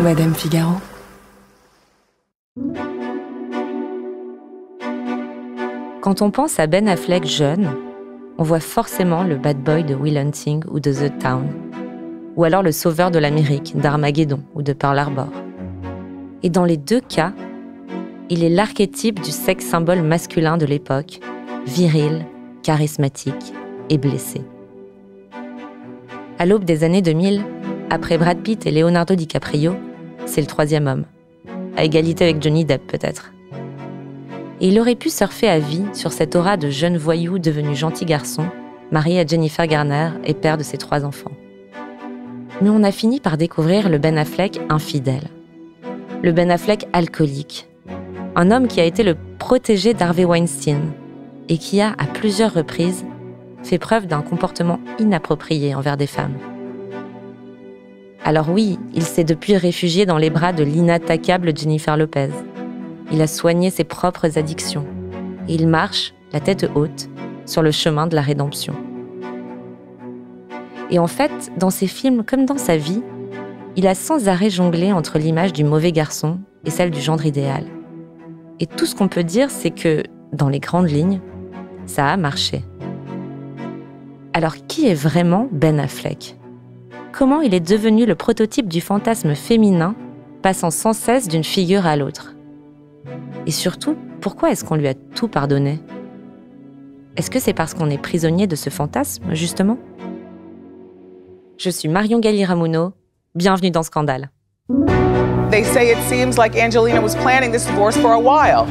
Madame Figaro. Quand on pense à Ben Affleck jeune, on voit forcément le bad boy de Will Hunting ou de The Town, ou alors le sauveur de l'Amérique d'Armageddon ou de Pearl Harbor. Et dans les deux cas, il est l'archétype du sex symbole masculin de l'époque, viril, charismatique et blessé. À l'aube des années 2000, après Brad Pitt et Leonardo DiCaprio, c'est le troisième homme, à égalité avec Johnny Depp peut-être. Et il aurait pu surfer à vie sur cette aura de jeune voyou devenu gentil garçon, marié à Jennifer Garner et père de ses 3 enfants. Mais on a fini par découvrir le Ben Affleck infidèle. Le Ben Affleck alcoolique. Un homme qui a été le protégé d'Harvey Weinstein et qui a, à plusieurs reprises, fait preuve d'un comportement inapproprié envers des femmes. Alors oui, il s'est depuis réfugié dans les bras de l'inattaquable Jennifer Lopez. Il a soigné ses propres addictions. Et il marche, la tête haute, sur le chemin de la rédemption. Et en fait, dans ses films comme dans sa vie, il a sans arrêt jonglé entre l'image du mauvais garçon et celle du gendre idéal. Et tout ce qu'on peut dire, c'est que, dans les grandes lignes, ça a marché. Alors qui est vraiment Ben Affleck ? Comment il est devenu le prototype du fantasme féminin, passant sans cesse d'une figure à l'autre ? Et surtout, pourquoi est-ce qu'on lui a tout pardonné ? Est-ce que c'est parce qu'on est prisonnier de ce fantasme, justement ? Je suis Marion Galli-Ramuno, bienvenue dans Scandale. They say it seems like Angelina was planning this divorce for a while.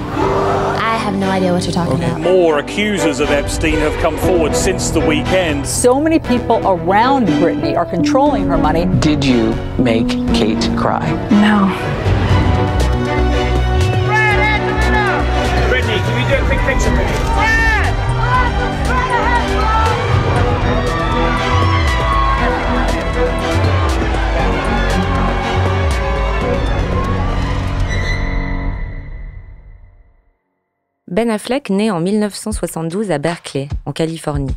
I have no idea what you're talking about. More accusers of Epstein have come forward since the weekend. So many people around Britney are controlling her money. Did you make Kate cry? No. Brittany, can you do a quick picture for me? Ben Affleck naît en 1972 à Berkeley, en Californie.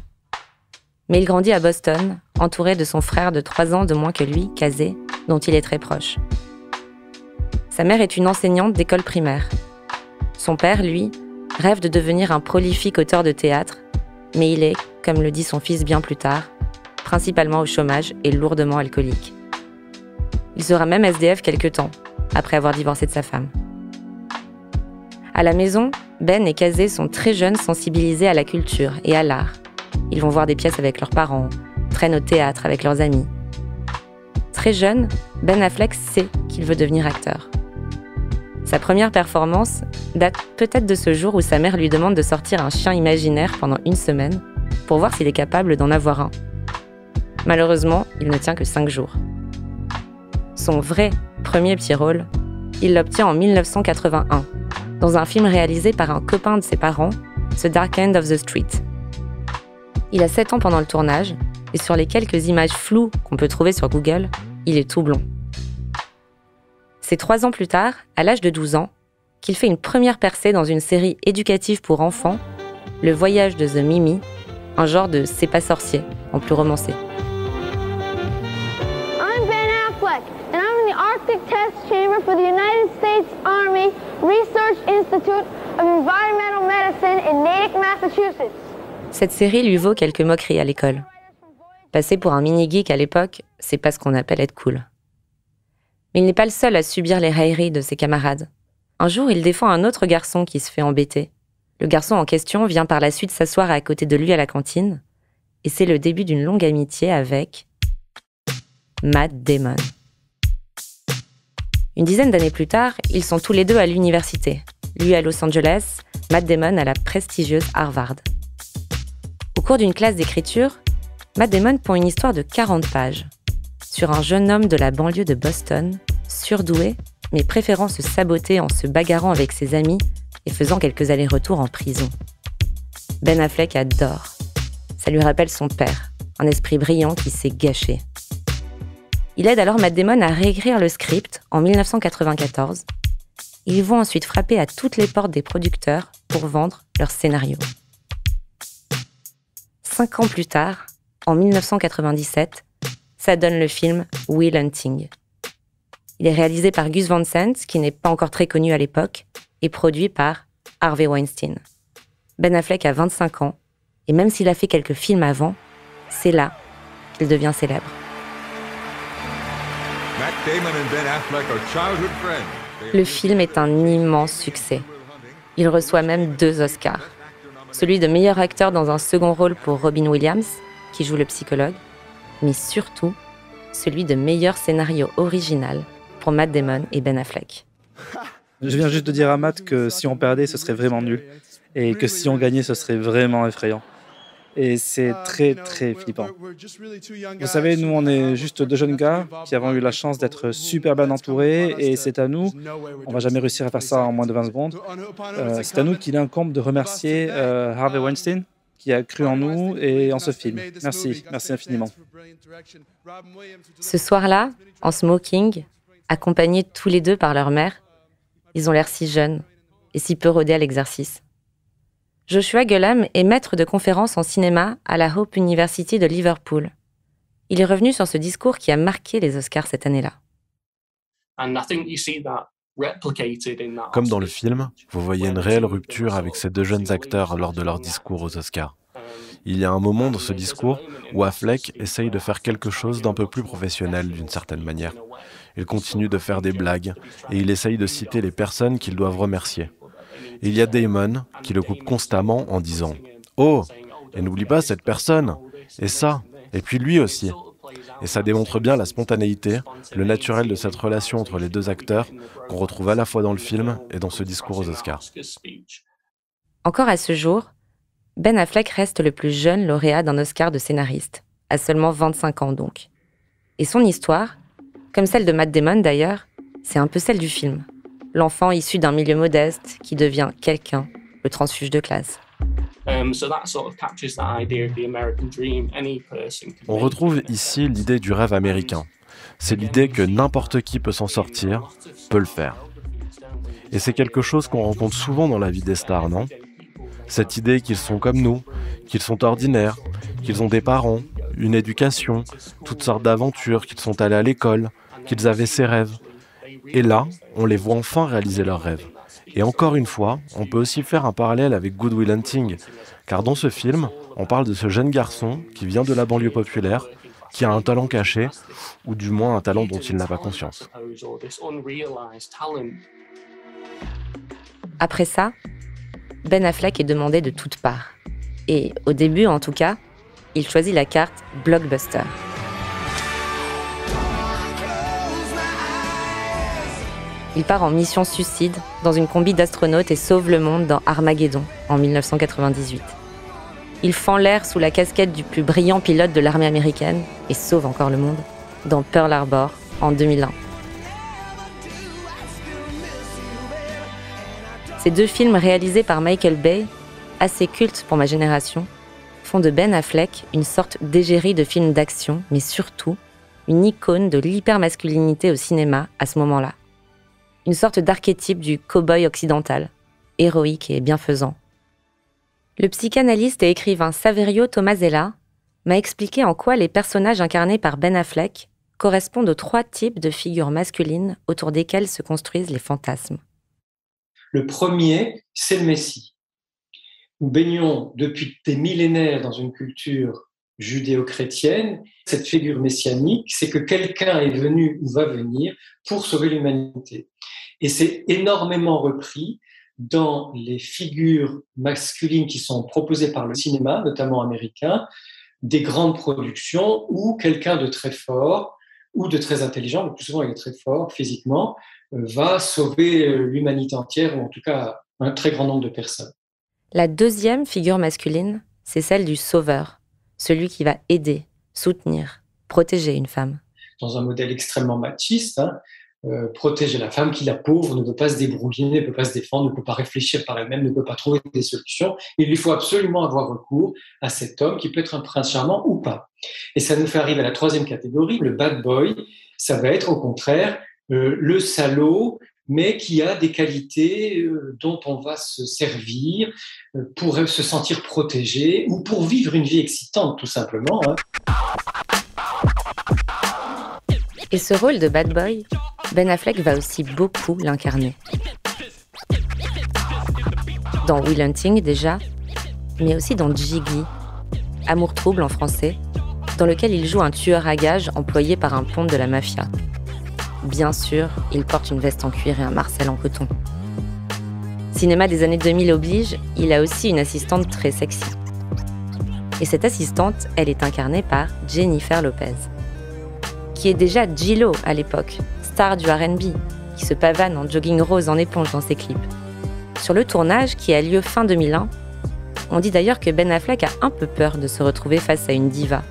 Mais il grandit à Boston, entouré de son frère de 3 ans de moins que lui, Casey, dont il est très proche. Sa mère est une enseignante d'école primaire. Son père, lui, rêve de devenir un prolifique auteur de théâtre, mais il est, comme le dit son fils bien plus tard, principalement au chômage et lourdement alcoolique. Il sera même SDF quelque temps, après avoir divorcé de sa femme. À la maison, Ben et Casey sont très jeunes sensibilisés à la culture et à l'art. Ils vont voir des pièces avec leurs parents, traînent au théâtre avec leurs amis. Très jeune, Ben Affleck sait qu'il veut devenir acteur. Sa première performance date peut-être de ce jour où sa mère lui demande de sortir un chien imaginaire pendant 1 semaine pour voir s'il est capable d'en avoir un. Malheureusement, il ne tient que 5 jours. Son vrai premier petit rôle, il l'obtient en 1981, dans un film réalisé par un copain de ses parents, The Dark End of the Street. Il a 7 ans pendant le tournage, et sur les quelques images floues qu'on peut trouver sur Google, il est tout blond. C'est 3 ans plus tard, à l'âge de 12 ans, qu'il fait une première percée dans une série éducative pour enfants, Le Voyage de The Mimi, un genre de C'est pas sorcier, en plus romancé. I'm Ben Affleck, and I'm in the Arctic Test Chamber for the United States Army Research Institute of Environmental Medicine in Natick, Massachusetts. Cette série lui vaut quelques moqueries à l'école. Passer pour un mini-geek à l'époque, c'est pas ce qu'on appelle être cool. Mais il n'est pas le seul à subir les railleries de ses camarades. Un jour, il défend un autre garçon qui se fait embêter. Le garçon en question vient par la suite s'asseoir à côté de lui à la cantine, et c'est le début d'une longue amitié avec Matt Damon. Une dizaine d'années plus tard, ils sont tous les deux à l'université. Lui à Los Angeles, Matt Damon à la prestigieuse Harvard. Au cours d'une classe d'écriture, Matt Damon pond une histoire de 40 pages sur un jeune homme de la banlieue de Boston, surdoué, mais préférant se saboter en se bagarrant avec ses amis et faisant quelques allers-retours en prison. Ben Affleck adore. Ça lui rappelle son père, un esprit brillant qui s'est gâché. Il aide alors Matt Damon à réécrire le script en 1994. Ils vont ensuite frapper à toutes les portes des producteurs pour vendre leur scénario. 5 ans plus tard, en 1997, ça donne le film Will Hunting. Il est réalisé par Gus Van Sant, qui n'est pas encore très connu à l'époque, et produit par Harvey Weinstein. Ben Affleck a 25 ans, et même s'il a fait quelques films avant, c'est là qu'il devient célèbre. Le film est un immense succès. Il reçoit même 2 Oscars. Celui de meilleur acteur dans un second rôle pour Robin Williams, qui joue le psychologue, mais surtout celui de meilleur scénario original pour Matt Damon et Ben Affleck. Je viens juste de dire à Matt que si on perdait, ce serait vraiment nul. Et que si on gagnait, ce serait vraiment effrayant. Et c'est très, très flippant. Vous savez, nous, on est juste 2 jeunes gars qui avons eu la chance d'être super bien entourés. Et c'est à nous, on ne va jamais réussir à faire ça en moins de 20 secondes. C'est à nous qu'il incombe de remercier Harvey Weinstein, qui a cru en nous et en ce film. Merci infiniment. Ce soir-là, en smoking, accompagnés tous les 2 par leur mère, ils ont l'air si jeunes et si peu rodés à l'exercice. Joshua Gullum est maître de conférences en cinéma à la Hope University de Liverpool. Il est revenu sur ce discours qui a marqué les Oscars cette année-là. Comme dans le film, vous voyez une réelle rupture avec ces 2 jeunes acteurs lors de leur discours aux Oscars. Il y a un moment dans ce discours où Affleck essaye de faire quelque chose d'un peu plus professionnel d'une certaine manière. Il continue de faire des blagues et il essaye de citer les personnes qu'ils doivent remercier. Il y a Damon qui le coupe constamment en disant « Oh, et n'oublie pas cette personne, et ça, et puis lui aussi ». Et ça démontre bien la spontanéité, le naturel de cette relation entre les 2 acteurs qu'on retrouve à la fois dans le film et dans ce discours aux Oscars. Encore à ce jour, Ben Affleck reste le plus jeune lauréat d'un Oscar de scénariste, à seulement 25 ans donc. Et son histoire, comme celle de Matt Damon d'ailleurs, c'est un peu celle du film. L'enfant issu d'un milieu modeste qui devient quelqu'un, le transfuge de classe. On retrouve ici l'idée du rêve américain. C'est l'idée que n'importe qui peut s'en sortir, peut le faire. Et c'est quelque chose qu'on rencontre souvent dans la vie des stars, non ? Cette idée qu'ils sont comme nous, qu'ils sont ordinaires, qu'ils ont des parents, une éducation, toutes sortes d'aventures, qu'ils sont allés à l'école, qu'ils avaient ces rêves. Et là, on les voit enfin réaliser leurs rêves. Et encore une fois, on peut aussi faire un parallèle avec Good Will Hunting, car dans ce film, on parle de ce jeune garçon qui vient de la banlieue populaire, qui a un talent caché, ou du moins un talent dont il n'a pas conscience. Après ça, Ben Affleck est demandé de toutes parts. Et au début, en tout cas, il choisit la carte blockbuster. Il part en mission suicide dans une combi d'astronautes et sauve le monde dans Armageddon en 1998. Il fend l'air sous la casquette du plus brillant pilote de l'armée américaine et sauve encore le monde dans Pearl Harbor en 2001. Ces 2 films réalisés par Michael Bay, assez cultes pour ma génération, font de Ben Affleck une sorte d'égérie de films d'action, mais surtout une icône de l'hypermasculinité au cinéma à ce moment-là. Une sorte d'archétype du cow-boy occidental, héroïque et bienfaisant. Le psychanalyste et écrivain Saverio Tomasella m'a expliqué en quoi les personnages incarnés par Ben Affleck correspondent aux 3 types de figures masculines autour desquelles se construisent les fantasmes. Le premier, c'est le Messie. Nous baignons depuis des millénaires dans une culture judéo-chrétienne. Cette figure messianique, c'est que quelqu'un est venu ou va venir pour sauver l'humanité. Et c'est énormément repris dans les figures masculines qui sont proposées par le cinéma, notamment américain, des grandes productions où quelqu'un de très fort ou de très intelligent, le plus souvent il est très fort physiquement, va sauver l'humanité entière, ou en tout cas un très grand nombre de personnes. La deuxième figure masculine, c'est celle du sauveur, celui qui va aider, soutenir, protéger une femme. Dans un modèle extrêmement machiste, protéger la femme qui, la pauvre, ne peut pas se débrouiller, ne peut pas se défendre, ne peut pas réfléchir par elle-même, ne peut pas trouver des solutions. Il lui faut absolument avoir recours à cet homme qui peut être un prince charmant ou pas. Et ça nous fait arriver à la troisième catégorie, le bad boy. Ça va être au contraire le salaud, mais qui a des qualités dont on va se servir pour se sentir protégé ou pour vivre une vie excitante, tout simplement. Et ce rôle de bad boy, Ben Affleck va aussi beaucoup l'incarner. Dans Will Hunting déjà, mais aussi dans Jiggly, Amour trouble en français, dans lequel il joue un tueur à gages employé par un ponte de la mafia. Bien sûr, il porte une veste en cuir et un marcel en coton. Cinéma des années 2000 oblige, il a aussi une assistante très sexy. Et cette assistante, elle est incarnée par Jennifer Lopez, qui est déjà J-Lo à l'époque, star du R&B, qui se pavane en jogging rose en éponge dans ses clips. Sur le tournage, qui a lieu fin 2001, on dit d'ailleurs que Ben Affleck a un peu peur de se retrouver face à une diva.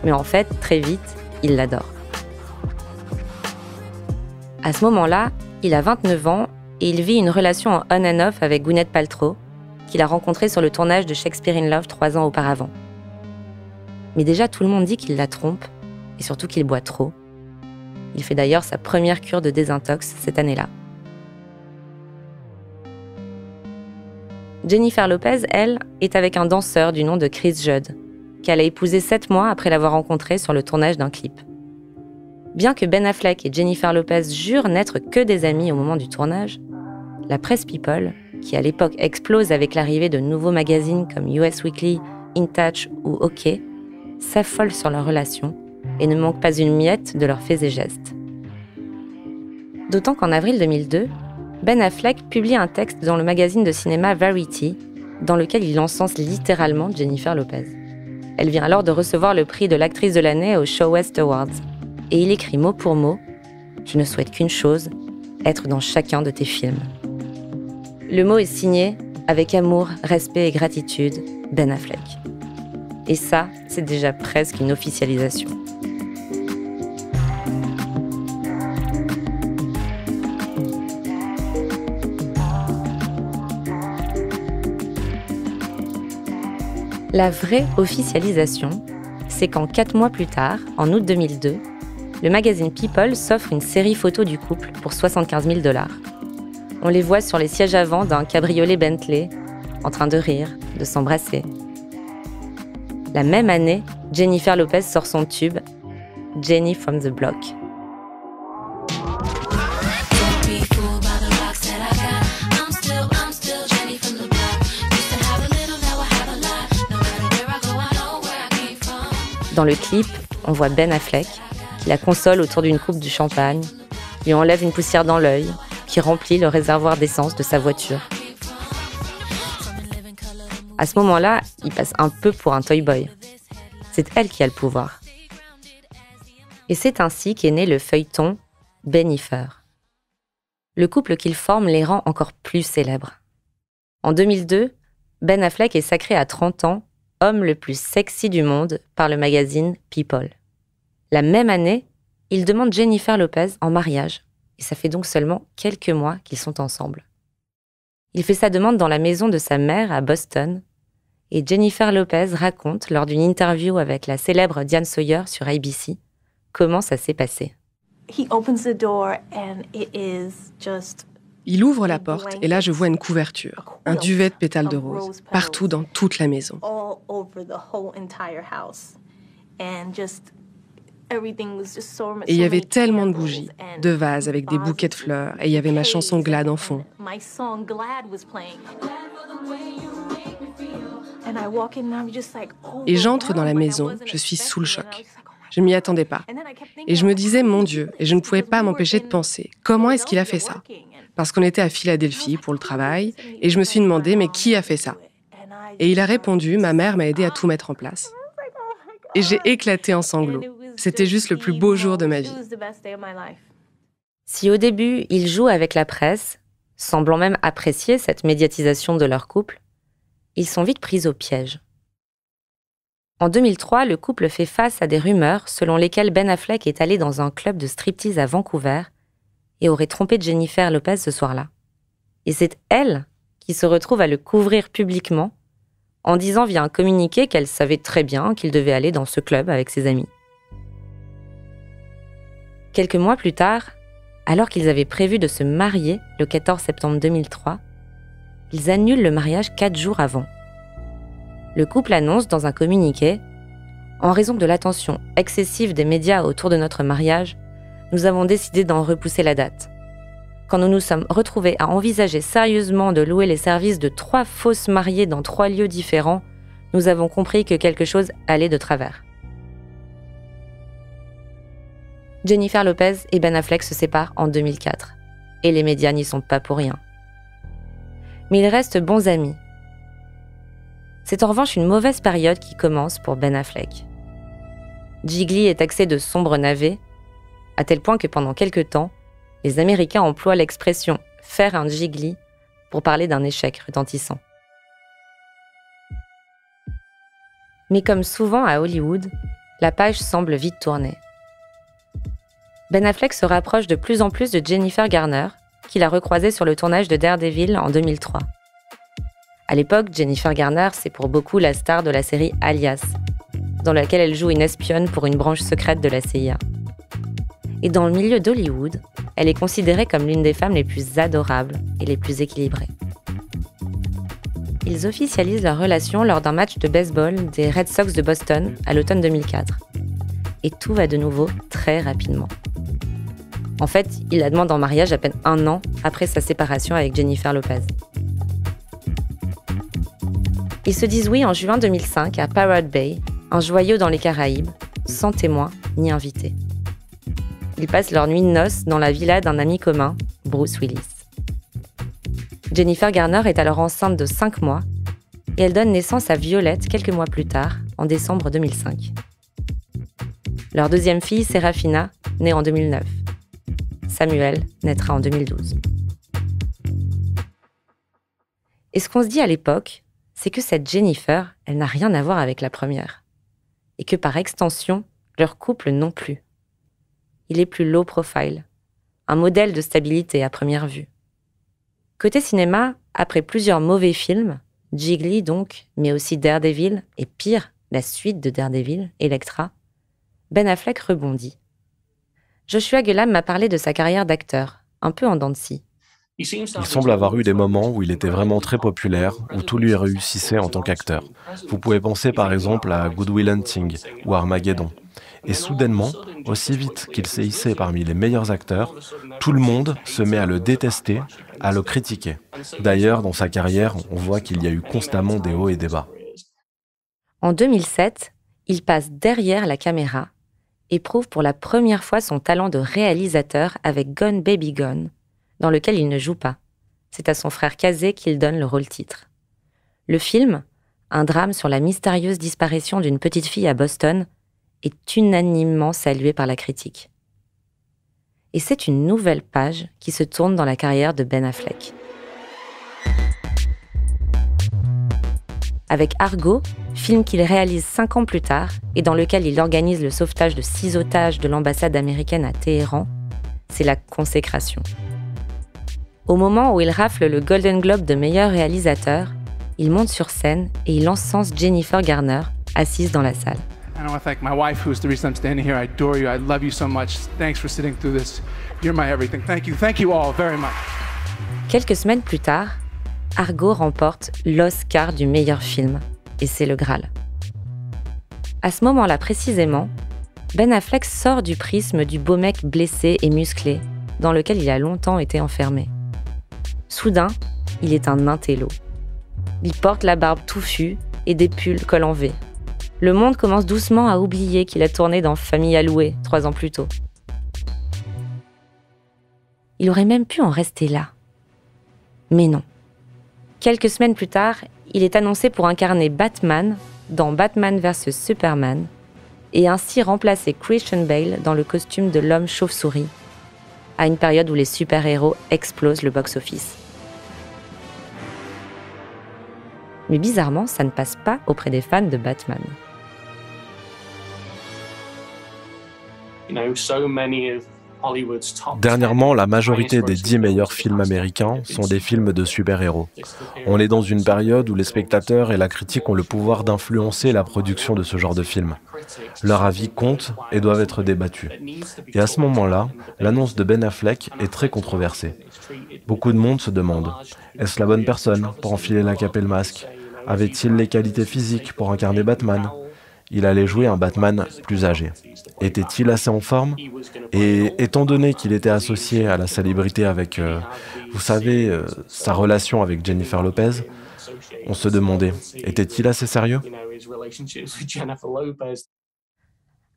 Mais en fait, très vite, il l'adore. À ce moment-là, il a 29 ans et il vit une relation en on and off avec Gwyneth Paltrow, qu'il a rencontrée sur le tournage de Shakespeare in Love 3 ans auparavant. Mais déjà, tout le monde dit qu'il la trompe, et surtout qu'il boit trop. Il fait d'ailleurs sa première cure de désintox cette année-là. Jennifer Lopez, elle, est avec un danseur du nom de Chris Judd, qu'elle a épousé 7 mois après l'avoir rencontré sur le tournage d'un clip. Bien que Ben Affleck et Jennifer Lopez jurent n'être que des amis au moment du tournage, la presse People, qui à l'époque explose avec l'arrivée de nouveaux magazines comme US Weekly, In Touch ou OK, s'affole sur leur relation et ne manque pas une miette de leurs faits et gestes. D'autant qu'en avril 2002, Ben Affleck publie un texte dans le magazine de cinéma Variety, dans lequel il encense littéralement Jennifer Lopez. Elle vient alors de recevoir le prix de l'actrice de l'année aux Show West Awards, et il écrit mot pour mot « Je ne souhaite qu'une chose, être dans chacun de tes films ». Le mot est signé avec amour, respect et gratitude, Ben Affleck. Et ça, c'est déjà presque une officialisation. La vraie officialisation, c'est qu'en 4 mois plus tard, en août 2002, le magazine People s'offre une série photo du couple pour 75 000 $. On les voit sur les sièges avant d'un cabriolet Bentley, en train de rire, de s'embrasser. La même année, Jennifer Lopez sort son tube « Jenny from the Block ». Dans le clip, on voit Ben Affleck qui la console autour d'une coupe de champagne, lui enlève une poussière dans l'œil, qui remplit le réservoir d'essence de sa voiture. À ce moment-là, il passe un peu pour un toy boy. C'est elle qui a le pouvoir. Et c'est ainsi qu'est né le feuilleton Bennifer. Le couple qu'ils forment les rend encore plus célèbres. En 2002, Ben Affleck est sacré à 30 ans homme le plus sexy du monde par le magazine People. La même année, il demande Jennifer Lopez en mariage, et ça fait donc seulement quelques mois qu'ils sont ensemble. Il fait sa demande dans la maison de sa mère à Boston, et Jennifer Lopez raconte lors d'une interview avec la célèbre Diane Sawyer sur ABC comment ça s'est passé. Il ouvre la porte et là je vois une couverture, un duvet de pétales de rose, partout dans toute la maison. Et il y avait tellement de bougies, de vases avec des bouquets de fleurs, et il y avait ma chanson Glad en fond. Et j'entre dans la maison, je suis sous le choc. Je ne m'y attendais pas. Et je me disais, mon Dieu, et je ne pouvais pas m'empêcher de penser, comment est-ce qu'il a fait ça ? Parce qu'on était à Philadelphie pour le travail, et je me suis demandé, mais qui a fait ça ? Et il a répondu, ma mère m'a aidé à tout mettre en place. Et j'ai éclaté en sanglots. C'était juste le plus beau jour de ma vie. Si au début, ils jouent avec la presse, semblant même apprécier cette médiatisation de leur couple, ils sont vite pris au piège. En 2003, le couple fait face à des rumeurs selon lesquelles Ben Affleck est allé dans un club de striptease à Vancouver et aurait trompé Jennifer Lopez ce soir-là. Et c'est elle qui se retrouve à le couvrir publiquement en disant via un communiqué qu'elle savait très bien qu'il devait aller dans ce club avec ses amis. Quelques mois plus tard, alors qu'ils avaient prévu de se marier le 14 septembre 2003, ils annulent le mariage 4 jours avant. Le couple annonce dans un communiqué « En raison de l'attention excessive des médias autour de notre mariage, nous avons décidé d'en repousser la date. Quand nous nous sommes retrouvés à envisager sérieusement de louer les services de 3 fausses mariées dans 3 lieux différents, nous avons compris que quelque chose allait de travers. Jennifer Lopez et Ben Affleck se séparent en 2004, et les médias n'y sont pas pour rien. Mais ils restent bons amis. C'est en revanche une mauvaise période qui commence pour Ben Affleck. Jiggly est taxé de sombre navet, à tel point que pendant quelque temps, les Américains emploient l'expression « faire un Jiggly » pour parler d'un échec retentissant. Mais comme souvent à Hollywood, la page semble vite tourner. Ben Affleck se rapproche de plus en plus de Jennifer Garner, qu'il a recroisée sur le tournage de Daredevil en 2003. À l'époque, Jennifer Garner, c'est pour beaucoup la star de la série Alias, dans laquelle elle joue une espionne pour une branche secrète de la CIA. Et dans le milieu d'Hollywood, elle est considérée comme l'une des femmes les plus adorables et les plus équilibrées. Ils officialisent leur relation lors d'un match de baseball des Red Sox de Boston à l'automne 2004. Et tout va de nouveau très rapidement. En fait, il la demande en mariage à peine 1 an après sa séparation avec Jennifer Lopez. Ils se disent oui en juin 2005 à Pirate Bay, un joyau dans les Caraïbes, sans témoins ni invités. Ils passent leur nuit de noces dans la villa d'un ami commun, Bruce Willis. Jennifer Garner est alors enceinte de 5 mois et elle donne naissance à Violette quelques mois plus tard, en décembre 2005. Leur deuxième fille, Serafina, née en 2009. Samuel naîtra en 2012. Et ce qu'on se dit à l'époque, c'est que cette Jennifer, elle n'a rien à voir avec la première. Et que par extension, leur couple non plus. Il est plus low profile, un modèle de stabilité à première vue. Côté cinéma, après plusieurs mauvais films, Jiggly donc, mais aussi Daredevil, et pire, la suite de Daredevil, Elektra, Ben Affleck rebondit. Joshua Gellam m'a parlé de sa carrière d'acteur, un peu en dents de scie. Il semble avoir eu des moments où il était vraiment très populaire, où tout lui réussissait en tant qu'acteur. Vous pouvez penser par exemple à Good Will Hunting ou Armageddon. Et soudainement, aussi vite qu'il s'est hissé parmi les meilleurs acteurs, tout le monde se met à le détester, à le critiquer. D'ailleurs, dans sa carrière, on voit qu'il y a eu constamment des hauts et des bas. En 2007, il passe derrière la caméra et prouve pour la première fois son talent de réalisateur avec Gone Baby Gone, dans lequel il ne joue pas. C'est à son frère Casey qu'il donne le rôle-titre. Le film, un drame sur la mystérieuse disparition d'une petite fille à Boston, est unanimement salué par la critique. Et c'est une nouvelle page qui se tourne dans la carrière de Ben Affleck. Avec Argo, film qu'il réalise 5 ans plus tard et dans lequel il organise le sauvetage de 6 otages de l'ambassade américaine à Téhéran, c'est la consécration. Au moment où il rafle le Golden Globe de meilleur réalisateur, il monte sur scène et il encense Jennifer Garner, assise dans la salle. I want to thank my wife, who's the reason I'm standing here. I adore you. I love you so much. Thanks for sitting through this. You're my everything. Thank you. Thank you all very much. Quelques semaines plus tard, Argo remporte l'Oscar du meilleur film, et c'est le Graal. À ce moment-là précisément, Ben Affleck sort du prisme du beau mec blessé et musclé, dans lequel il a longtemps été enfermé. Soudain, il est un intello. Il porte la barbe touffue et des pulls col en V. Le monde commence doucement à oublier qu'il a tourné dans Famille à louer 3 ans plus tôt. Il aurait même pu en rester là. Mais non. Quelques semaines plus tard, il est annoncé pour incarner Batman dans Batman vs Superman et ainsi remplacer Christian Bale dans le costume de l'homme chauve-souris, à une période où les super-héros explosent le box-office. Mais bizarrement, ça ne passe pas auprès des fans de Batman. Dernièrement, la majorité des 10 meilleurs films américains sont des films de super-héros. On est dans une période où les spectateurs et la critique ont le pouvoir d'influencer la production de ce genre de films. Leur avis compte et doivent être débattus. Et à ce moment-là, l'annonce de Ben Affleck est très controversée. Beaucoup de monde se demande, est-ce la bonne personne pour enfiler la cape et le masque ? Avait-il les qualités physiques pour incarner Batman ? il allait jouer un Batman plus âgé. Était-il assez en forme? Et étant donné qu'il était associé à la célébrité avec, vous savez, sa relation avec Jennifer Lopez, on se demandait, était-il assez sérieux?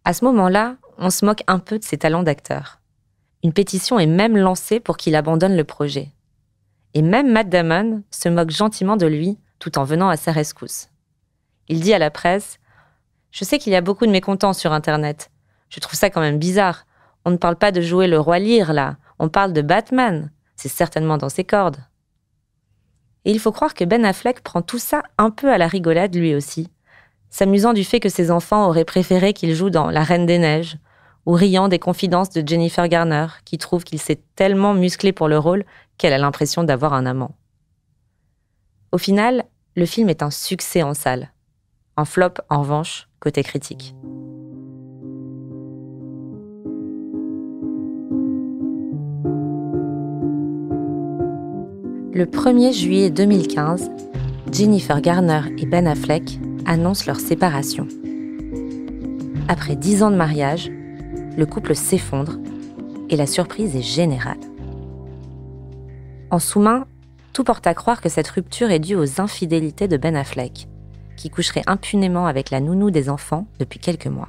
À ce moment-là, on se moque un peu de ses talents d'acteur. Une pétition est même lancée pour qu'il abandonne le projet. Et même Matt Damon se moque gentiment de lui tout en venant à sa rescousse. Il dit à la presse « Je sais qu'il y a beaucoup de mécontents sur Internet. Je trouve ça quand même bizarre. On ne parle pas de jouer le roi Lear, là. On parle de Batman. C'est certainement dans ses cordes. » Et il faut croire que Ben Affleck prend tout ça un peu à la rigolade lui aussi, s'amusant du fait que ses enfants auraient préféré qu'il joue dans La Reine des Neiges, ou riant des confidences de Jennifer Garner, qui trouve qu'il s'est tellement musclé pour le rôle qu'elle a l'impression d'avoir un amant. Au final, le film est un succès en salle. Un flop, en revanche, côté critique. Le 1er juillet 2015, Jennifer Garner et Ben Affleck annoncent leur séparation. Après 10 ans de mariage, le couple s'effondre et la surprise est générale. En sous-main, tout porte à croire que cette rupture est due aux infidélités de Ben Affleck, qui coucherait impunément avec la nounou des enfants depuis quelques mois.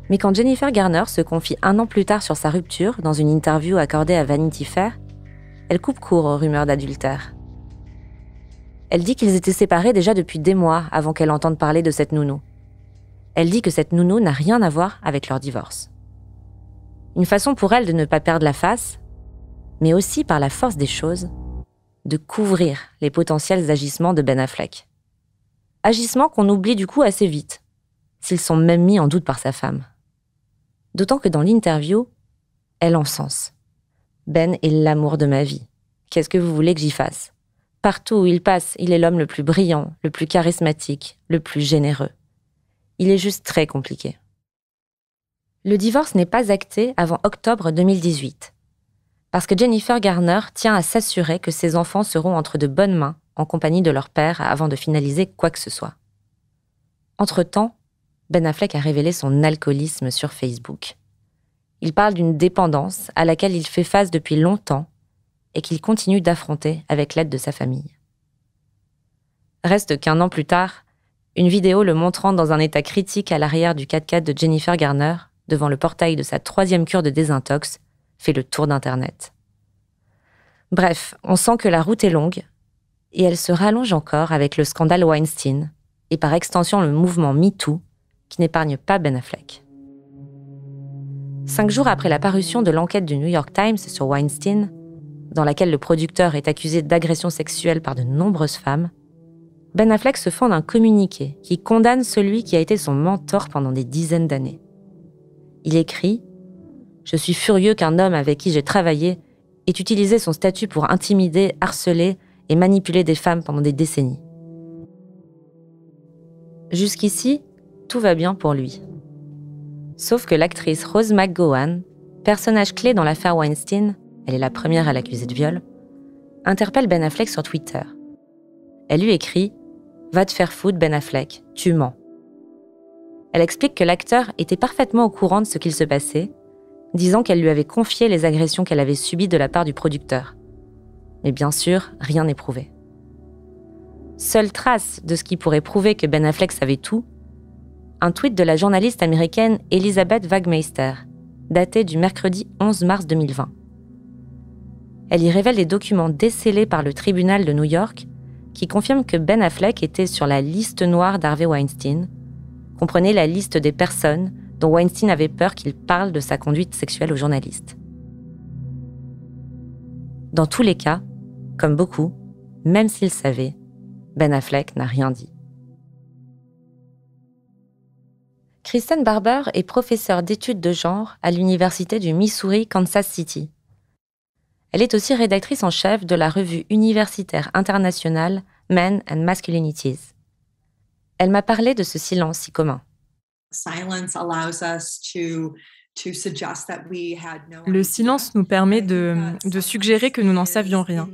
Mais quand Jennifer Garner se confie 1 an plus tard sur sa rupture dans une interview accordée à Vanity Fair, elle coupe court aux rumeurs d'adultère. Elle dit qu'ils étaient séparés déjà depuis des mois avant qu'elle entende parler de cette nounou. Elle dit que cette nounou n'a rien à voir avec leur divorce. Une façon pour elle de ne pas perdre la face, mais aussi par la force des choses, de couvrir les potentiels agissements de Ben Affleck. Agissements qu'on oublie du coup assez vite, s'ils sont même mis en doute par sa femme. D'autant que dans l'interview, elle encense. Ben est l'amour de ma vie. Qu'est-ce que vous voulez que j'y fasse? Partout où il passe, il est l'homme le plus brillant, le plus charismatique, le plus généreux. Il est juste très compliqué. Le divorce n'est pas acté avant octobre 2018, parce que Jennifer Garner tient à s'assurer que ses enfants seront entre de bonnes mains en compagnie de leur père avant de finaliser quoi que ce soit. Entre-temps, Ben Affleck a révélé son alcoolisme sur Facebook. Il parle d'une dépendance à laquelle il fait face depuis longtemps et qu'il continue d'affronter avec l'aide de sa famille. Reste qu'1 an plus tard, une vidéo le montrant dans un état critique à l'arrière du 4x4 de Jennifer Garner, devant le portail de sa 3e cure de désintox, fait le tour d'Internet. Bref, on sent que la route est longue, et elle se rallonge encore avec le scandale Weinstein, et par extension le mouvement MeToo, qui n'épargne pas Ben Affleck. 5 jours après la parution de l'enquête du New York Times sur Weinstein, dans laquelle le producteur est accusé d'agression sexuelle par de nombreuses femmes, Ben Affleck se fend d'un communiqué qui condamne celui qui a été son mentor pendant des dizaines d'années. Il écrit « Je suis furieux qu'un homme avec qui j'ai travaillé ait utilisé son statut pour intimider, harceler et manipuler des femmes pendant des décennies. » Jusqu'ici, tout va bien pour lui. Sauf que l'actrice Rose McGowan, personnage clé dans l'affaire Weinstein, elle est la première à l'accuser de viol, interpelle Ben Affleck sur Twitter. Elle lui écrit « Va te faire foutre, Ben Affleck, tu mens ». Elle explique que l'acteur était parfaitement au courant de ce qu'il se passait, disant qu'elle lui avait confié les agressions qu'elle avait subies de la part du producteur. Mais bien sûr, rien n'est prouvé. Seule trace de ce qui pourrait prouver que Ben Affleck savait tout, un tweet de la journaliste américaine Elizabeth Wagmeister, daté du mercredi 11 mars 2020. Elle y révèle des documents décelés par le tribunal de New York qui confirment que Ben Affleck était sur la liste noire d'Harvey Weinstein, comprenait la liste des personnes dont Weinstein avait peur qu'il parle de sa conduite sexuelle aux journalistes. Dans tous les cas, comme beaucoup, même s'il savait, Ben Affleck n'a rien dit. Kristen Barber est professeure d'études de genre à l'université du Missouri, Kansas City. Elle est aussi rédactrice en chef de la revue universitaire internationale Men and Masculinities. Elle m'a parlé de ce silence si commun. Silence allows us Le silence nous permet de suggérer que nous n'en savions rien.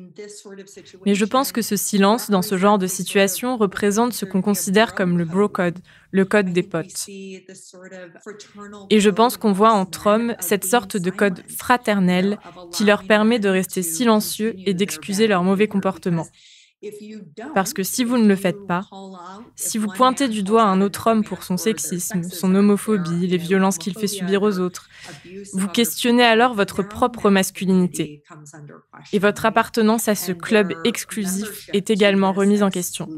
Mais je pense que ce silence, dans ce genre de situation, représente ce qu'on considère comme le bro code, le code des potes. Et je pense qu'on voit entre hommes cette sorte de code fraternel qui leur permet de rester silencieux et d'excuser leur mauvais comportement. Parce que si vous ne le faites pas, si vous pointez du doigt un autre homme pour son sexisme, son homophobie, les violences qu'il fait subir aux autres, vous questionnez alors votre propre masculinité. Et votre appartenance à ce club exclusif est également remise en question.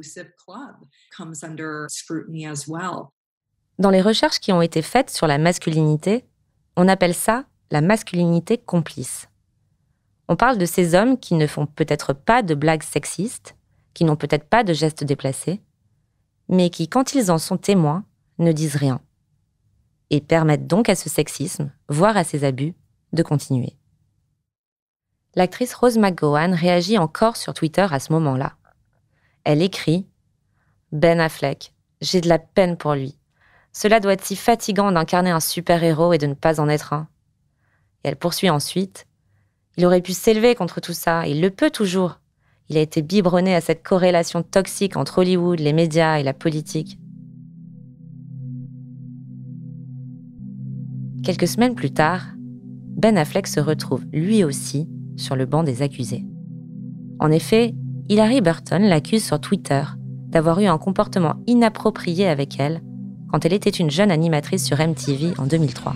Dans les recherches qui ont été faites sur la masculinité, on appelle ça la masculinité complice. On parle de ces hommes qui ne font peut-être pas de blagues sexistes, qui n'ont peut-être pas de gestes déplacés, mais qui, quand ils en sont témoins, ne disent rien, et permettent donc à ce sexisme, voire à ces abus, de continuer. L'actrice Rose McGowan réagit encore sur Twitter à ce moment-là. Elle écrit « Ben Affleck, j'ai de la peine pour lui. Cela doit être si fatigant d'incarner un super-héros et de ne pas en être un. » Et elle poursuit ensuite « Il aurait pu s'élever contre tout ça, il le peut toujours. Il a été biberonné à cette corrélation toxique entre Hollywood, les médias et la politique. » Quelques semaines plus tard, Ben Affleck se retrouve lui aussi sur le banc des accusés. En effet, Hilarie Burton l'accuse sur Twitter d'avoir eu un comportement inapproprié avec elle quand elle était une jeune animatrice sur MTV en 2003.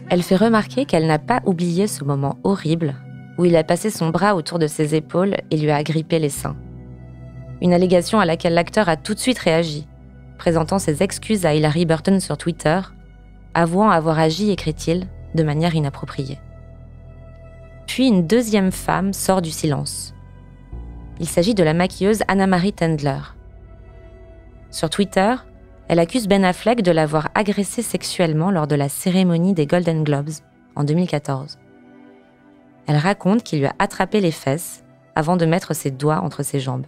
Elle fait remarquer qu'elle n'a pas oublié ce moment horrible où il a passé son bras autour de ses épaules et lui a agrippé les seins. Une allégation à laquelle l'acteur a tout de suite réagi, présentant ses excuses à Hilarie Burton sur Twitter, avouant avoir agi, écrit-il, de manière inappropriée. Puis une deuxième femme sort du silence. Il s'agit de la maquilleuse Anna-Marie Tendler. Sur Twitter, elle accuse Ben Affleck de l'avoir agressée sexuellement lors de la cérémonie des Golden Globes en 2014. Elle raconte qu'il lui a attrapé les fesses avant de mettre ses doigts entre ses jambes.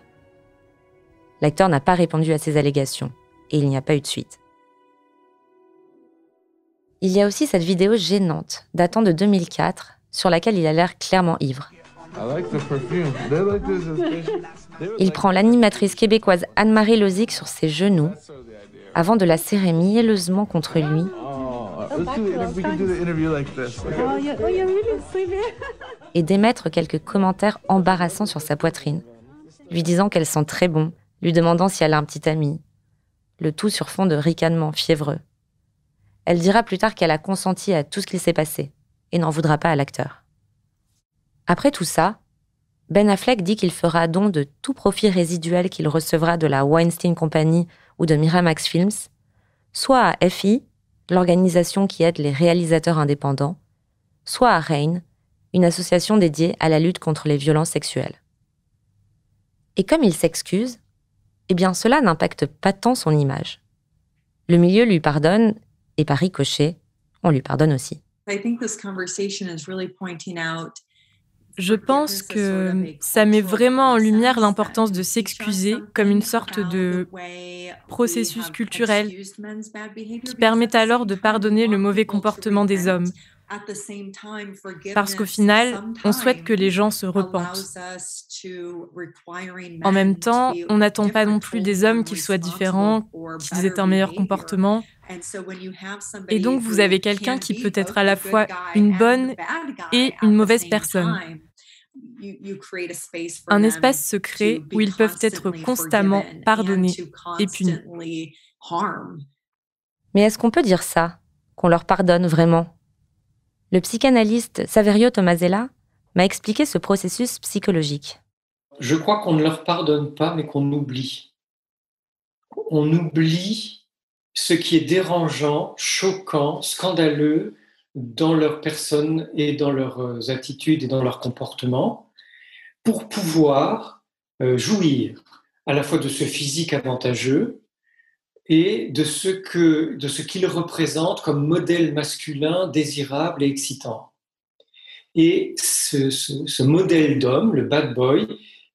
L'acteur n'a pas répondu à ces allégations et il n'y a pas eu de suite. Il y a aussi cette vidéo gênante datant de 2004 sur laquelle il a l'air clairement ivre. Il prend l'animatrice québécoise Anne-Marie Lozic sur ses genoux avant de la serrer mielleusement contre lui et d'émettre quelques commentaires embarrassants sur sa poitrine, lui disant qu'elle sent très bon, lui demandant si elle a un petit ami, le tout sur fond de ricanements fiévreux. Elle dira plus tard qu'elle a consenti à tout ce qu'il s'est passé et n'en voudra pas à l'acteur. Après tout ça, Ben Affleck dit qu'il fera don de tout profit résiduel qu'il recevra de la Weinstein Company ou de Miramax Films, soit à FI, l'organisation qui aide les réalisateurs indépendants, soit à RAINN, une association dédiée à la lutte contre les violences sexuelles. Et comme il s'excuse, eh bien cela n'impacte pas tant son image. Le milieu lui pardonne, et par ricochet, on lui pardonne aussi. Je pense que ça met vraiment en lumière l'importance de s'excuser comme une sorte de processus culturel qui permet alors de pardonner le mauvais comportement des hommes. Parce qu'au final, on souhaite que les gens se repentent. En même temps, on n'attend pas non plus des hommes qu'ils soient différents, qu'ils aient un meilleur comportement. Et donc, vous avez quelqu'un qui peut être à la fois une bonne et une mauvaise personne. Un espace se crée où ils peuvent être constamment pardonnés et punis. Mais est-ce qu'on peut dire ça, qu'on leur pardonne vraiment ? Le psychanalyste Saverio Tomasella m'a expliqué ce processus psychologique. Je crois qu'on ne leur pardonne pas, mais qu'on oublie. On oublie ce qui est dérangeant, choquant, scandaleux dans leur personne et dans leurs attitudes et dans leur comportement pour pouvoir jouir à la fois de ce physique avantageux et de ce qu'il représente comme modèle masculin désirable et excitant. Et ce modèle d'homme, le bad boy,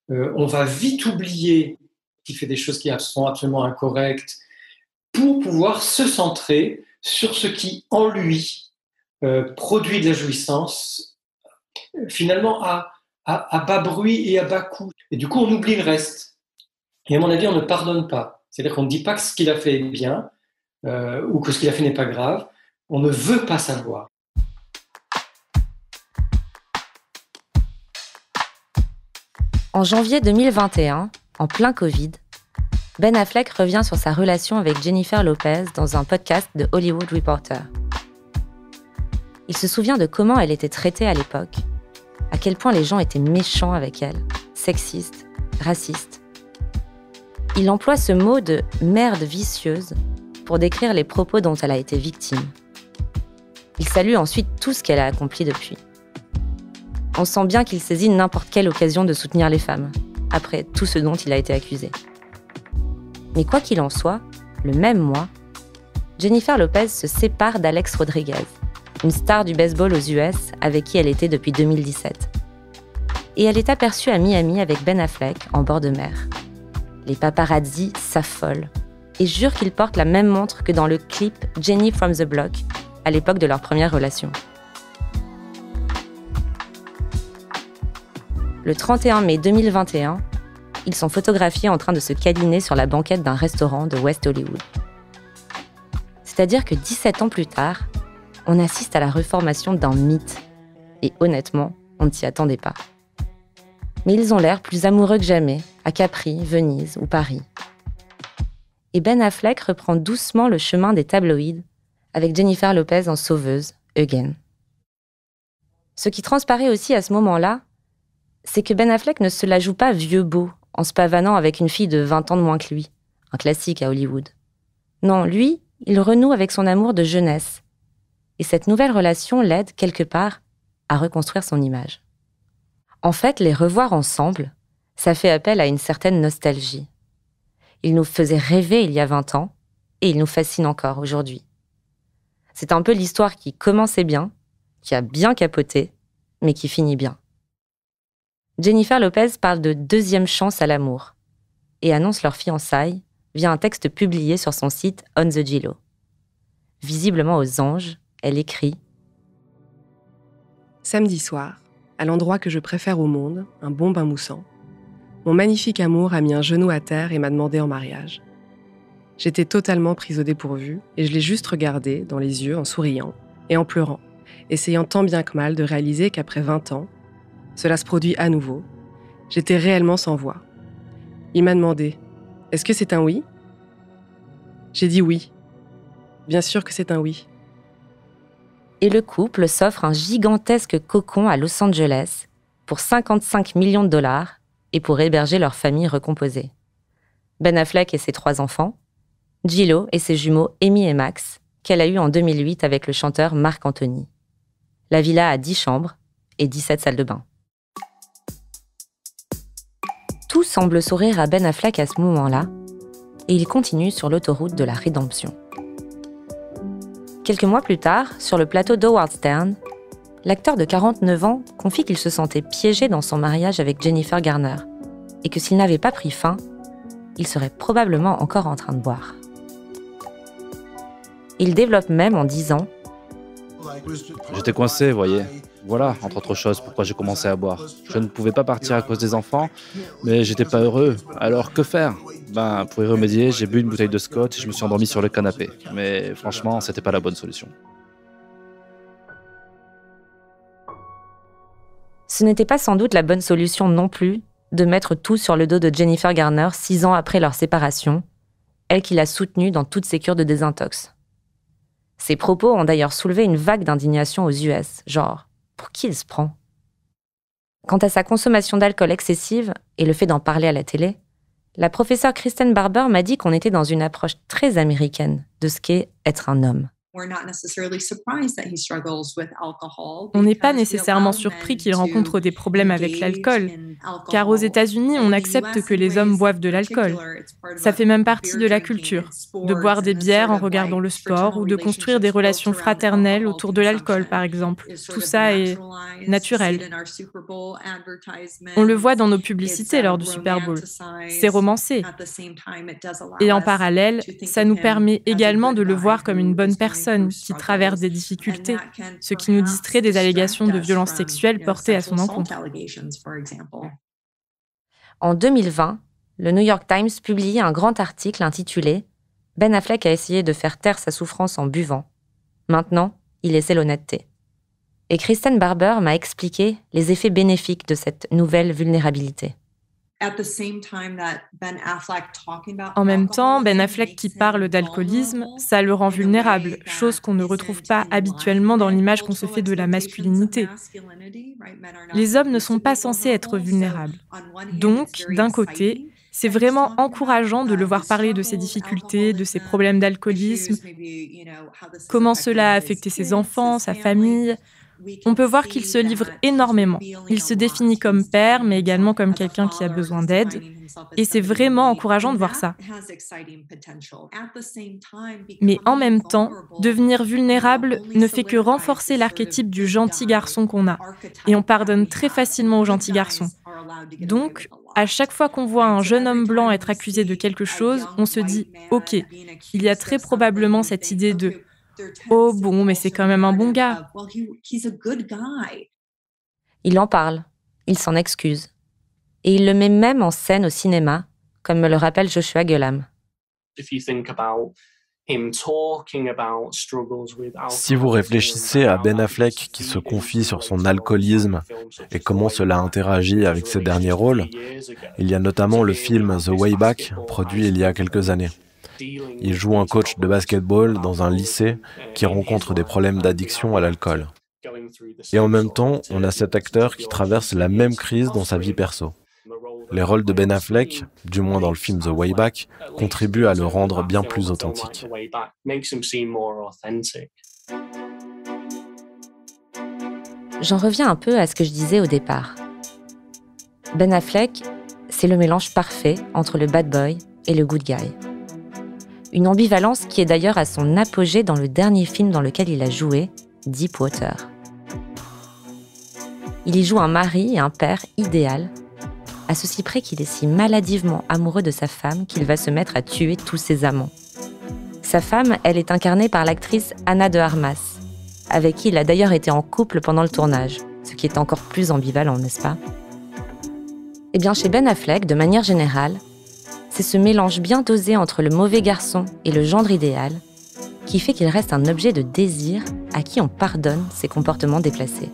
on va vite oublier qu'il fait des choses qui sont absolument incorrectes pour pouvoir se centrer sur ce qui, en lui, produit de la jouissance, finalement à bas bruit et à bas coût. Et du coup, on oublie le reste. Et à mon avis, on ne pardonne pas. C'est-à-dire qu'on ne dit pas que ce qu'il a fait est bien ou que ce qu'il a fait n'est pas grave. On ne veut pas savoir. En janvier 2021, en plein Covid, Ben Affleck revient sur sa relation avec Jennifer Lopez dans un podcast de Hollywood Reporter. Il se souvient de comment elle était traitée à l'époque, à quel point les gens étaient méchants avec elle, sexistes, racistes. Il emploie ce mot de « merde vicieuse » pour décrire les propos dont elle a été victime. Il salue ensuite tout ce qu'elle a accompli depuis. On sent bien qu'il saisit n'importe quelle occasion de soutenir les femmes, après tout ce dont il a été accusé. Mais quoi qu'il en soit, le même mois, Jennifer Lopez se sépare d'Alex Rodriguez, une star du baseball aux US avec qui elle était depuis 2017. Et elle est aperçue à Miami avec Ben Affleck en bord de mer. Les paparazzis s'affolent et jurent qu'ils portent la même montre que dans le clip Jenny from the Block, à l'époque de leur première relation. Le 31 mai 2021, ils sont photographiés en train de se câliner sur la banquette d'un restaurant de West Hollywood. C'est-à-dire que 17 ans plus tard, on assiste à la reformation d'un mythe. Et honnêtement, on ne s'y attendait pas. Mais ils ont l'air plus amoureux que jamais, à Capri, Venise ou Paris. Et Ben Affleck reprend doucement le chemin des tabloïds, avec Jennifer Lopez en sauveuse, again. Ce qui transparaît aussi à ce moment-là, c'est que Ben Affleck ne se la joue pas vieux beau en se pavanant avec une fille de 20 ans de moins que lui, un classique à Hollywood. Non, lui, il renoue avec son amour de jeunesse. Et cette nouvelle relation l'aide, quelque part, à reconstruire son image. En fait, les revoir ensemble, ça fait appel à une certaine nostalgie. Il nous faisait rêver il y a 20 ans, et il nous fascine encore aujourd'hui. C'est un peu l'histoire qui commençait bien, qui a bien capoté, mais qui finit bien. Jennifer Lopez parle de deuxième chance à l'amour et annonce leur fiançailles via un texte publié sur son site On the Gilo. Visiblement aux anges, elle écrit « Samedi soir, à l'endroit que je préfère au monde, un bon bain moussant, mon magnifique amour a mis un genou à terre et m'a demandé en mariage. J'étais totalement prise au dépourvu et je l'ai juste regardé dans les yeux en souriant et en pleurant, essayant tant bien que mal de réaliser qu'après 20 ans, cela se produit à nouveau. J'étais réellement sans voix. Il m'a demandé « Est-ce que c'est un oui ?» J'ai dit oui. Bien sûr que c'est un oui. Et le couple s'offre un gigantesque cocon à Los Angeles pour 55 millions de dollars et pour héberger leur famille recomposée. Ben Affleck et ses 3 enfants, Gillo et ses jumeaux Amy et Max, qu'elle a eus en 2008 avec le chanteur Marc Anthony. La villa a 10 chambres et 17 salles de bain. Tout semble sourire à Ben Affleck à ce moment-là, et il continue sur l'autoroute de la rédemption. Quelques mois plus tard, sur le plateau d'Howard Stern, l'acteur de 49 ans confie qu'il se sentait piégé dans son mariage avec Jennifer Garner, et que s'il n'avait pas pris fin, il serait probablement encore en train de boire. Il développe même en disant « J'étais coincé, voyez. Voilà, entre autres choses, pourquoi j'ai commencé à boire. Je ne pouvais pas partir à cause des enfants, mais j'étais pas heureux. Alors que faire ? Pour y remédier, j'ai bu une bouteille de scotch et je me suis endormi sur le canapé. Mais franchement, c'était pas la bonne solution. » Ce n'était pas sans doute la bonne solution non plus de mettre tout sur le dos de Jennifer Garner 6 ans après leur séparation, elle qui l'a soutenue dans toutes ses cures de désintox. Ses propos ont d'ailleurs soulevé une vague d'indignation aux US, genre « pour qui il se prend ?» Quant à sa consommation d'alcool excessive et le fait d'en parler à la télé, la professeure Kristen Barber m'a dit qu'on était dans une approche très américaine de ce qu'est être un homme. On n'est pas nécessairement surpris qu'il rencontre des problèmes avec l'alcool, car aux États-Unis, on accepte que les hommes boivent de l'alcool. Ça fait même partie de la culture, de boire des bières en regardant le sport ou de construire des relations fraternelles autour de l'alcool, par exemple. Tout ça est naturel. On le voit dans nos publicités lors du Super Bowl. C'est romancé. Et en parallèle, ça nous permet également de le voir comme une bonne personne qui traverse des difficultés, ce qui nous distrait des allégations de violences sexuelles portées à son encontre. En 2020, le New York Times publiait un grand article intitulé « Ben Affleck a essayé de faire taire sa souffrance en buvant. Maintenant, il essaie l'honnêteté ». Et Kristen Barber m'a expliqué les effets bénéfiques de cette nouvelle vulnérabilité. En même temps, Ben Affleck qui parle d'alcoolisme, ça le rend vulnérable, chose qu'on ne retrouve pas habituellement dans l'image qu'on se fait de la masculinité. Les hommes ne sont pas censés être vulnérables. Donc, d'un côté, c'est vraiment encourageant de le voir parler de ses difficultés, de ses problèmes d'alcoolisme, comment cela a affecté ses enfants, sa famille. On peut voir qu'il se livre énormément. Il se définit comme père, mais également comme quelqu'un qui a besoin d'aide. Et c'est vraiment encourageant de voir ça. Mais en même temps, devenir vulnérable ne fait que renforcer l'archétype du gentil garçon qu'on a. Et on pardonne très facilement aux gentils garçons. Donc, à chaque fois qu'on voit un jeune homme blanc être accusé de quelque chose, on se dit « Ok, il y a très probablement cette idée de « Oh bon, mais c'est quand même un bon gars ». Il en parle, il s'en excuse. Et il le met même en scène au cinéma, comme me le rappelle Joshua Gulam. Si vous réfléchissez à Ben Affleck qui se confie sur son alcoolisme et comment cela interagit avec ses derniers rôles, il y a notamment le film The Way Back, produit il y a quelques années. Il joue un coach de basketball dans un lycée qui rencontre des problèmes d'addiction à l'alcool. Et en même temps, on a cet acteur qui traverse la même crise dans sa vie perso. Les rôles de Ben Affleck, du moins dans le film The Way Back, contribuent à le rendre bien plus authentique. J'en reviens un peu à ce que je disais au départ. Ben Affleck, c'est le mélange parfait entre le bad boy et le good guy. Une ambivalence qui est d'ailleurs à son apogée dans le dernier film dans lequel il a joué, Deepwater. Il y joue un mari et un père idéal, à ceci près qu'il est si maladivement amoureux de sa femme qu'il va se mettre à tuer tous ses amants. Sa femme, elle est incarnée par l'actrice Ana de Armas, avec qui il a d'ailleurs été en couple pendant le tournage, ce qui est encore plus ambivalent, n'est-ce pas ? Eh bien, chez Ben Affleck, de manière générale, c'est ce mélange bien dosé entre le mauvais garçon et le gendre idéal qui fait qu'il reste un objet de désir à qui on pardonne ses comportements déplacés.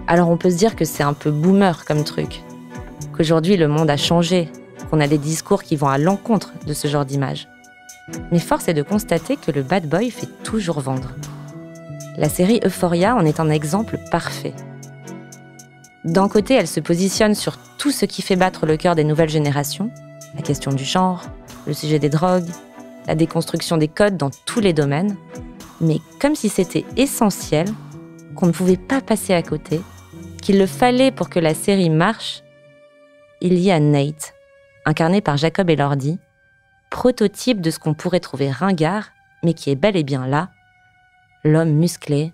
Alors on peut se dire que c'est un peu boomer comme truc, qu'aujourd'hui le monde a changé, qu'on a des discours qui vont à l'encontre de ce genre d'image. Mais force est de constater que le bad boy fait toujours vendre. La série Euphoria en est un exemple parfait. D'un côté, elle se positionne sur tout ce qui fait battre le cœur des nouvelles générations, la question du genre, le sujet des drogues, la déconstruction des codes dans tous les domaines, mais comme si c'était essentiel, qu'on ne pouvait pas passer à côté, qu'il le fallait pour que la série marche, il y a Nate, incarné par Jacob Elordi, prototype de ce qu'on pourrait trouver ringard, mais qui est bel et bien là, l'homme musclé,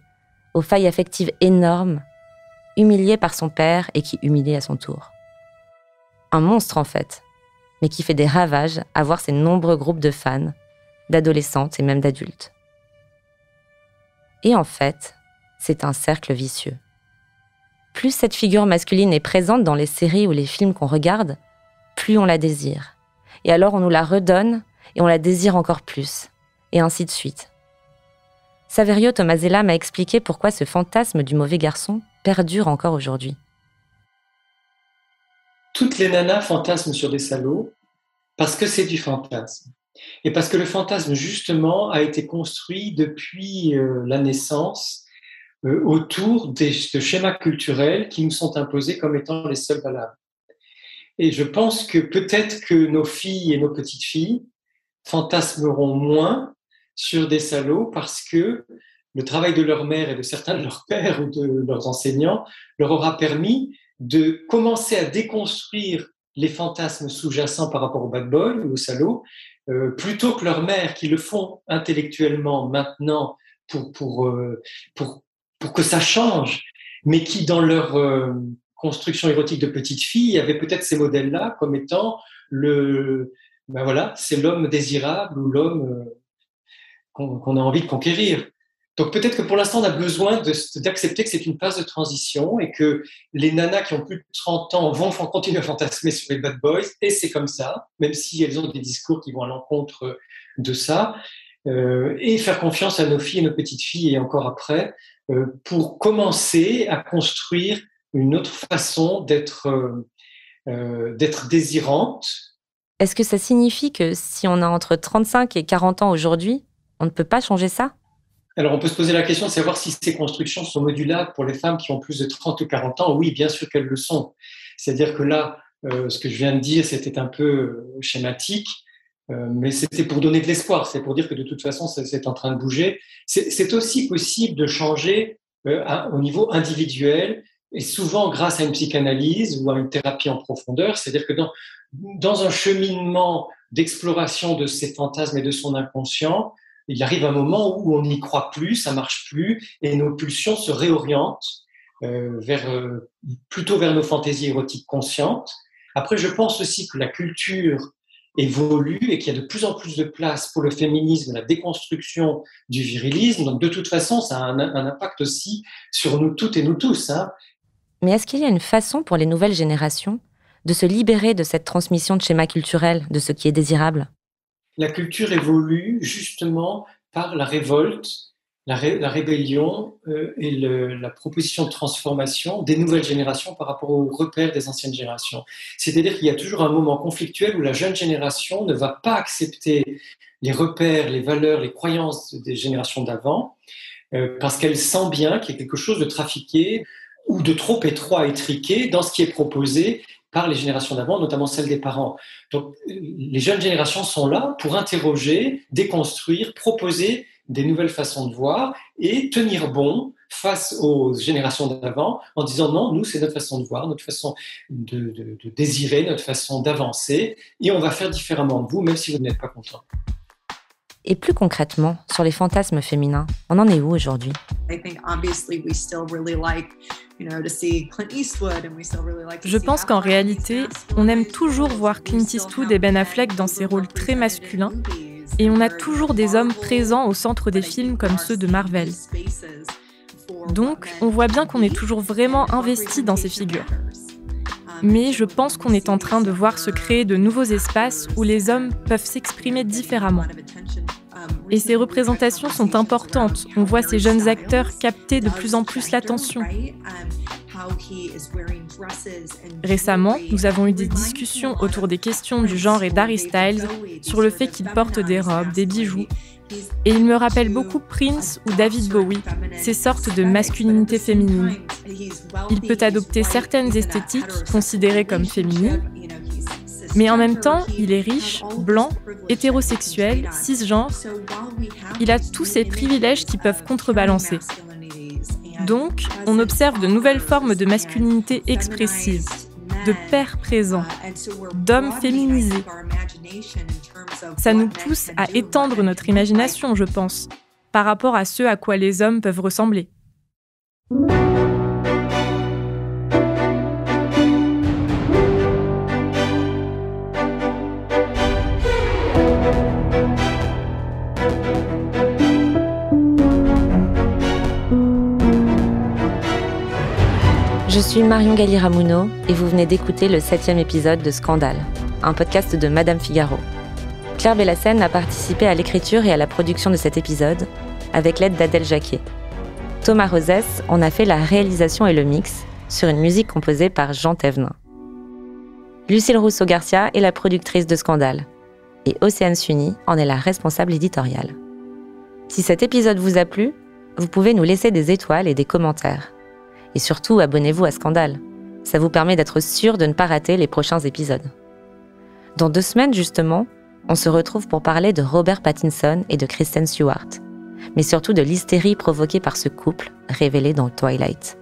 aux failles affectives énormes, humilié par son père et qui humilie à son tour. Un monstre en fait, mais qui fait des ravages à voir ses nombreux groupes de fans, d'adolescentes et même d'adultes. Et en fait, c'est un cercle vicieux. Plus cette figure masculine est présente dans les séries ou les films qu'on regarde, plus on la désire. Et alors on nous la redonne et on la désire encore plus. Et ainsi de suite. Saverio Tomasella m'a expliqué pourquoi ce fantasme du mauvais garçon perdure encore aujourd'hui. Toutes les nanas fantasment sur des salauds parce que c'est du fantasme. Et parce que le fantasme, justement, a été construit depuis la naissance autour de schémas culturels qui nous sont imposés comme étant les seuls valables. Et je pense que peut-être que nos filles et nos petites filles fantasmeront moins sur des salauds parce que le travail de leur mère et de certains de leurs pères ou de leurs enseignants leur aura permis de commencer à déconstruire les fantasmes sous-jacents par rapport aux bad boys ou aux salauds, plutôt que leurs mères qui le font intellectuellement maintenant pour que ça change, mais qui dans leur construction érotique de petite fille avaient peut-être ces modèles-là comme étant c'est l'homme désirable ou l'homme qu'on a envie de conquérir. Donc peut-être que pour l'instant, on a besoin d'accepter que c'est une phase de transition et que les nanas qui ont plus de 30 ans vont continuer à fantasmer sur les bad boys, et c'est comme ça, même si elles ont des discours qui vont à l'encontre de ça, et faire confiance à nos filles et nos petites filles, et encore après, pour commencer à construire une autre façon d'être désirante. Est-ce que ça signifie que si on a entre 35 et 40 ans aujourd'hui, on ne peut pas changer ça ? Alors, on peut se poser la question de savoir si ces constructions sont modulables pour les femmes qui ont plus de 30 ou 40 ans. Oui, bien sûr qu'elles le sont. C'est-à-dire que là, ce que je viens de dire, c'était un peu schématique, mais c'était pour donner de l'espoir. C'est pour dire que de toute façon, c'est en train de bouger. C'est aussi possible de changer au niveau individuel, et souvent grâce à une psychanalyse ou à une thérapie en profondeur. C'est-à-dire que dans un cheminement d'exploration de ses fantasmes et de son inconscient, il arrive un moment où on n'y croit plus, ça marche plus, et nos pulsions se réorientent plutôt vers nos fantaisies érotiques conscientes. Après, je pense aussi que la culture évolue et qu'il y a de plus en plus de place pour le féminisme, la déconstruction du virilisme. Donc, de toute façon, ça a un impact aussi sur nous toutes et nous tous. Mais est-ce qu'il y a une façon pour les nouvelles générations de se libérer de cette transmission de schémas culturels, de ce qui est désirable ? La culture évolue justement par la révolte, la rébellion et la proposition de transformation des nouvelles générations par rapport aux repères des anciennes générations. C'est-à-dire qu'il y a toujours un moment conflictuel où la jeune génération ne va pas accepter les repères, les valeurs, les croyances des générations d'avant, parce qu'elle sent bien qu'il y a quelque chose de trafiqué ou de trop étroit, étriqué dans ce qui est proposé par les générations d'avant, notamment celles des parents. Donc, les jeunes générations sont là pour interroger, déconstruire, proposer des nouvelles façons de voir et tenir bon face aux générations d'avant en disant non, nous, c'est notre façon de voir, notre façon de désirer, notre façon d'avancer, et on va faire différemment de vous, même si vous n'êtes pas content. Et plus concrètement, sur les fantasmes féminins, on en est où aujourd'hui ? Je pense qu'en réalité, on aime toujours voir Clint Eastwood et Ben Affleck dans ces rôles très masculins, et on a toujours des hommes présents au centre des films comme ceux de Marvel. Donc, on voit bien qu'on est toujours vraiment investi dans ces figures. Mais je pense qu'on est en train de voir se créer de nouveaux espaces où les hommes peuvent s'exprimer différemment. Et ces représentations sont importantes. On voit ces jeunes acteurs capter de plus en plus l'attention. Récemment, nous avons eu des discussions autour des questions du genre et d'Harry Styles sur le fait qu'il porte des robes, des bijoux. Et il me rappelle beaucoup Prince ou David Bowie, ces sortes de masculinité féminine. Il peut adopter certaines esthétiques considérées comme féminines, mais en même temps, il est riche, blanc, hétérosexuel, cisgenre. Il a tous ces privilèges qui peuvent contrebalancer. Donc, on observe de nouvelles formes de masculinité expressive, de pères présents, d'hommes féminisés. Ça nous pousse à étendre notre imagination, je pense, par rapport à ce à quoi les hommes peuvent ressembler. Je suis Marion Galli-Ramuno et vous venez d'écouter le 7e épisode de Scandale, un podcast de Madame Figaro. Claire Bellassène a participé à l'écriture et à la production de cet épisode, avec l'aide d'Adèle Jacquet. Thomas Rosès en a fait la réalisation et le mix, sur une musique composée par Jean Thévenin. Lucille Rousseau-Garcia est la productrice de Scandale, et Océane Sunny en est la responsable éditoriale. Si cet épisode vous a plu, vous pouvez nous laisser des étoiles et des commentaires. Et surtout, abonnez-vous à Scandale. Ça vous permet d'être sûr de ne pas rater les prochains épisodes. Dans 2 semaines, justement, on se retrouve pour parler de Robert Pattinson et de Kristen Stewart, mais surtout de l'hystérie provoquée par ce couple révélé dans Twilight.